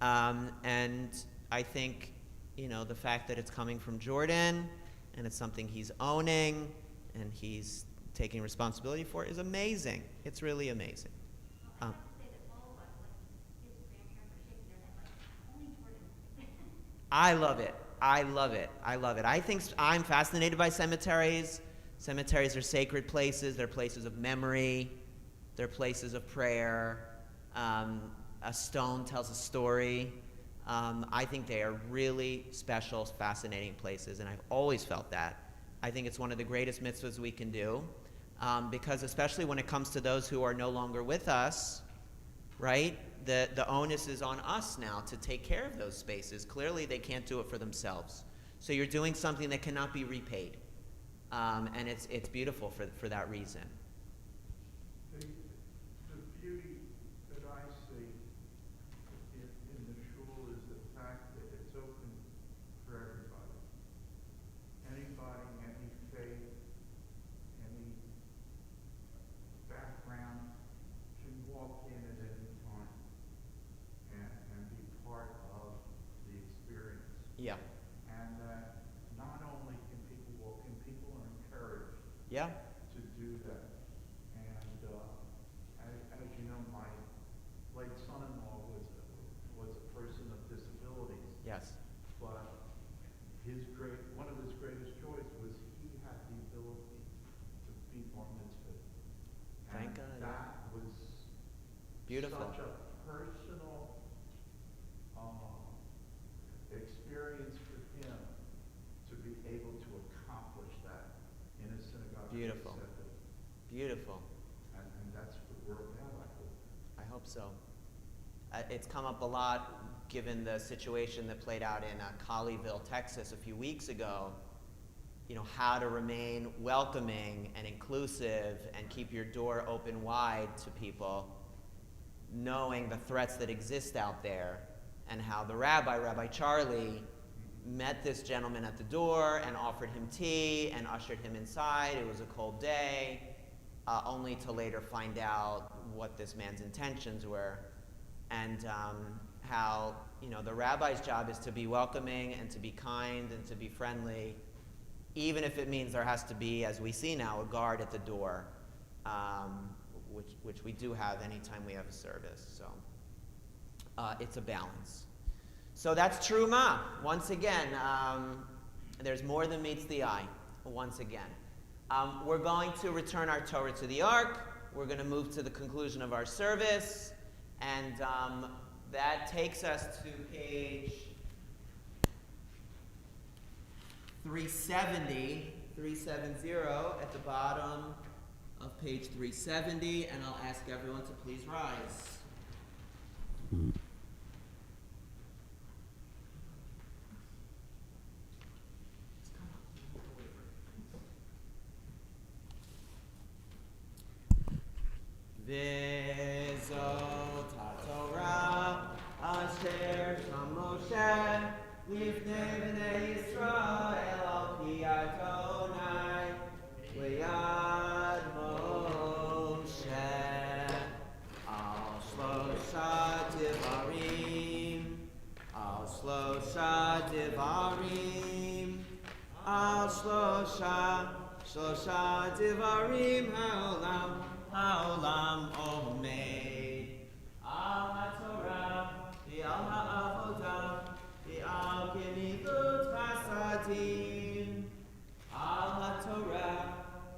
And I think, the fact that it's coming from Jordan and it's something he's owning and he's taking responsibility for is amazing. It's really amazing. I have to say that all of us, like his grandparents, are shaking their head like, only Jordan. I love it. I love it. I love it. I'm fascinated by cemeteries. Cemeteries are sacred places. They're places of memory. They're places of prayer. A stone tells a story. I think they are really special, fascinating places, and I've always felt that. I think it's one of the greatest mitzvahs we can do, because especially when it comes to those who are no longer with us, right? The onus is on us now to take care of those spaces. Clearly, they can't do it for themselves. So you're doing something that cannot be repaid, and it's beautiful for that reason. The beauty that I see in the shul is the fact that it's open for everybody. Anybody, any faith, any background can walk in at any time and be part of the experience. Yeah. And not only can people walk in, people are encouraged Yeah. to do that. And as you know, my late son-in-law was a person of disabilities, Yes. but one of his greatest joys was he had the ability to be bar mitzvah. Thank And God. that was Beautiful. such a personal experience for him to be able to accomplish that in a synagogue. Beautiful. Beautiful. And that's what we're about, I hope. I hope so. It's come up a lot given the situation that played out in Colleyville, Texas a few weeks ago. How to remain welcoming and inclusive and keep your door open wide to people, knowing the threats that exist out there, and how the Rabbi Charlie, met this gentleman at the door and offered him tea and ushered him inside. It was a cold day, only to later find out what this man's intentions were. And how, the rabbi's job is to be welcoming and to be kind and to be friendly, even if it means there has to be, as we see now, a guard at the door, which we do have anytime we have a service. So it's a balance. So that's Truma. Once again, there's more than meets the eye. Once again. We're going to return our Torah to the Ark. We're going to move to the conclusion of our service. And that takes us to page 370 at the bottom of page 370. And I'll ask everyone to please rise. V'zot haTorah asher sham Moshe lifnei bnei Yisrael al pi Adonai liyad Moshe al al shlosha divarim haolam omed. Al haTorah, ve'al ha'avodah, ve'al gemilut chasadim. Al haTorah,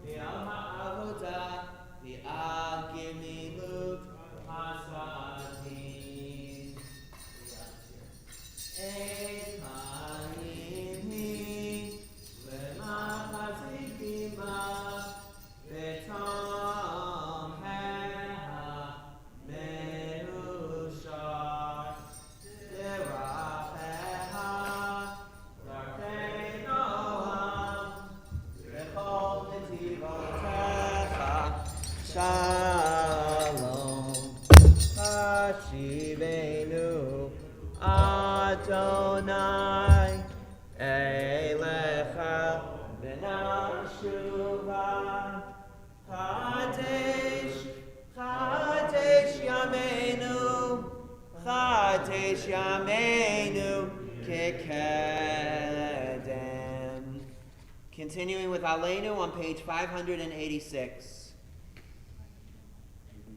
ve'al ha'avodah, ve'al gemilut chasadim. Eid ha'ini le'machazikima v'tomheha menushar d'racheha darkei noam v'chol netivotecha shalom hashivenu Adonai Elecha Benashuva Chadesh Chadesh Yameinu Kekedem. Continuing with Aleinu on page 586.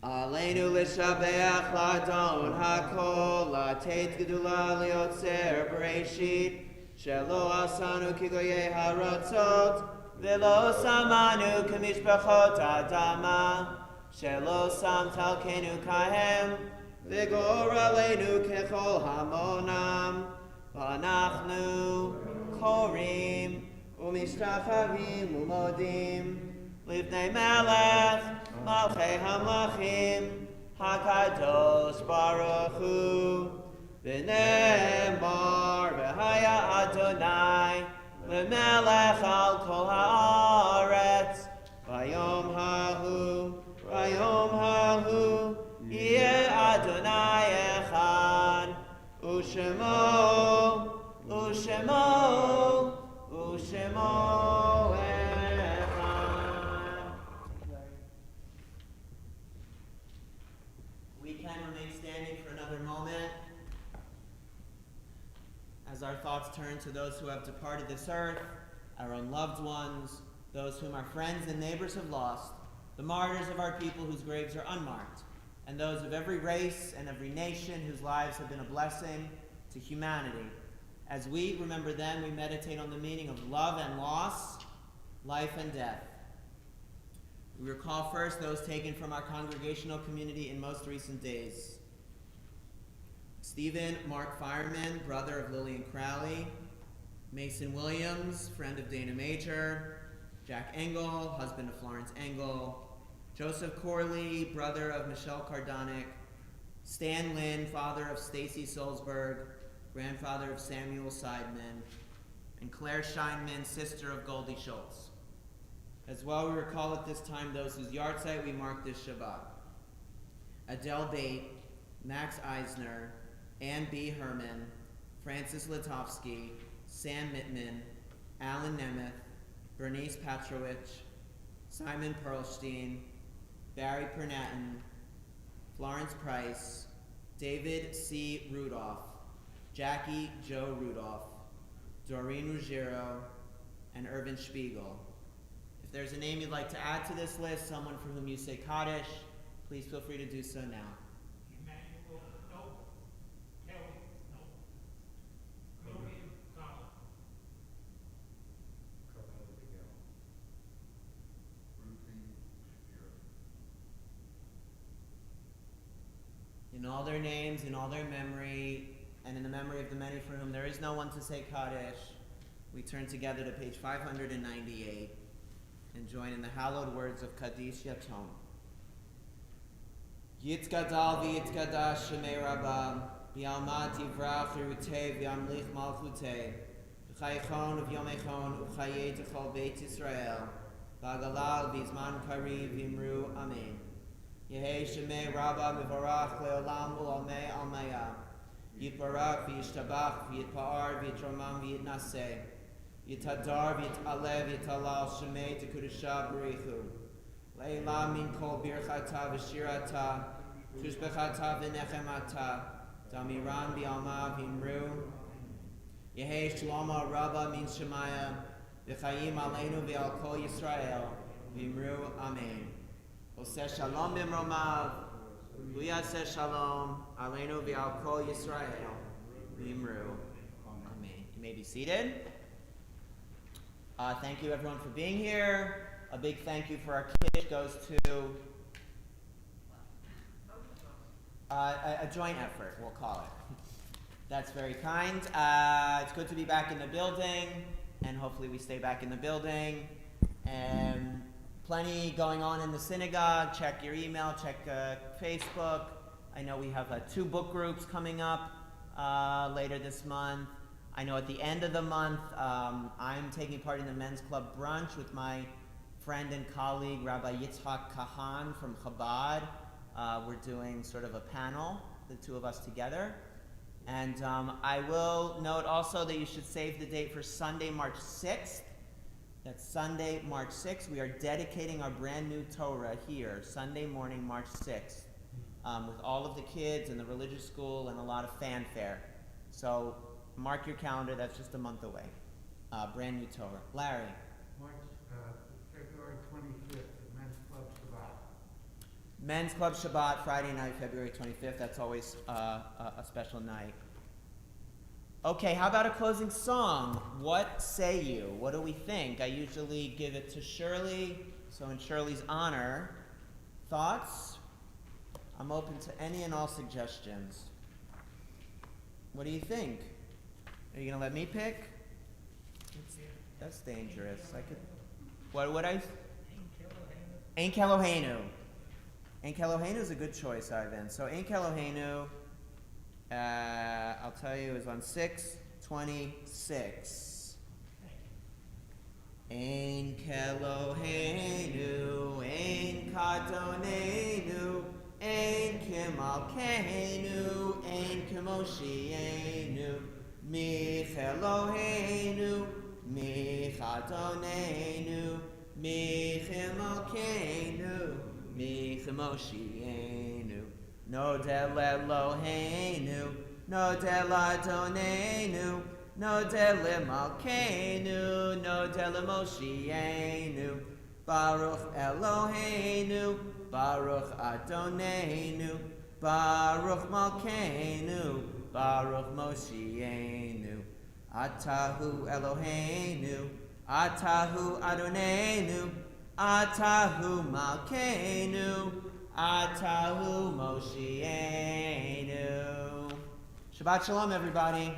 Aleinu l'shabeach l'adon hakol latet gedula liotzer bereshit shelo asanu kigoyei haratzot velo samanu kamishpachot adama shelo sam chalkenu kahem v'gor aleinu kechol hamonam v'anachnu korim umishtachavim umodim Livnei Melech, Malchei Hamlachim, Hakadosh Baruch Hu, V'nemar v'haya Adonai, L'melech al kol haaretz, Vayom hahu, Yeh Adonai echad, Ushemo moment as our thoughts turn to those who have departed this earth, our own loved ones, those whom our friends and neighbors have lost, the martyrs of our people whose graves are unmarked, and those of every race and every nation whose lives have been a blessing to humanity. As we remember them, we meditate on the meaning of love and loss, life and death. We recall first those taken from our congregational community in most recent days. Stephen Mark Fireman, brother of Lillian Crowley; Mason Williams, friend of Dana Major; Jack Engel, husband of Florence Engel; Joseph Corley, brother of Michelle Cardonic; Stan Lynn, father of Stacy Solzberg, grandfather of Samuel Seidman; and Claire Scheinman, sister of Goldie Schultz. As well, we recall at this time those whose yahrzeit we mark this Shabbat: Adele Bate, Max Eisner, Ann B. Herman, Francis Litovsky, Sam Mittman, Alan Nemeth, Bernice Patrovich, Simon Perlstein, Barry Pernatin, Florence Price, David C. Rudolph, Jackie Joe Rudolph, Doreen Ruggiero, and Irvin Spiegel. If there's a name you'd like to add to this list, someone for whom you say Kaddish, please feel free to do so now. Emmanuel, no. Kelly, no. William, Colin. Carmelo Miguel. Ruthie Shapiro. In all their names, in all their memory, and in the memory of the many for whom there is no one to say Kaddish, we turn together to page 598 and join in the hallowed words of Kaddish Yatom. Yitzgadal v'yitzgadash shemei Rabbah, v'yalmat yivrach yirutei v'yamlich malchutei, v'chayichon v'yomechon v'chayei techol Beit Yisrael, v'agalal v'izman kariv v'imru amen. Yehei shemei Rabbah mivarach le'olam u'almei almaya, yitbarak v'yishtabach v'yitpa'ar v'yitromam v'yitnaseh, Yitadar v'yitaleh v'yitalal shemei tekudusha b'richu. Leila min kol birchata v'shirata, tushbechata v'nechemata, damiran v'alma v'imru. Yehei shloma rabba min shemaya, v'chayim aleinu v'al kol Yisrael, v'imru amen. Oseh shalom b'mromav, v'yaseh shalom, aleinu v'al kol Yisrael, v'imru amen. You may be seated. Thank you everyone for being here. A big thank you for our kids goes to a joint effort, we'll call it. That's very kind. It's good to be back in the building, and hopefully we stay back in the building. And plenty going on in the synagogue. Check your email, check Facebook. I know we have 2 book groups coming up later this month. I know at the end of the month, I'm taking part in the men's club brunch with my friend and colleague, Rabbi Yitzhak Kahan from Chabad. We're doing sort of a panel, the 2 of us together. And I will note also that you should save the date for Sunday, March 6th. That's Sunday, March 6th. We are dedicating our brand new Torah here, Sunday morning, March 6th, with all of the kids and the religious school and a lot of fanfare. So mark your calendar, that's just a month away. Brand new Torah. Larry. February 25th, the Men's Club Shabbat. Men's Club Shabbat, Friday night, February 25th. That's always a special night. Okay, how about a closing song? What say you? What do we think? I usually give it to Shirley, so in Shirley's honor, thoughts? I'm open to any and all suggestions. What do you think? Are you going to let me pick? That's dangerous. I could... What would I... Ein Keloheinu. Ein Keloheinu is a good choice, Ivan. So Ein Keloheinu, I'll tell you, is on 6/26. Ein Keloheinu, Ein Kadonenu, Ein Kimalkeinu, Ein Kimoshienu, Mich Eloheinu, Mich Adonenu, Mich Kimalkeinu, Mich Moshienu, Nodel Eloheinu, Nodel Adonenu, Nodel Malkeinu, Nodel Moshienu, Baruch Eloheinu, Baruch Adonenu, Baruch Malkeinu, Baruch Moshienu, Atahu Eloheinu, Atahu Adonenu, Atahu Malkeinu, Atahu Moshienu. Shabbat Shalom, everybody.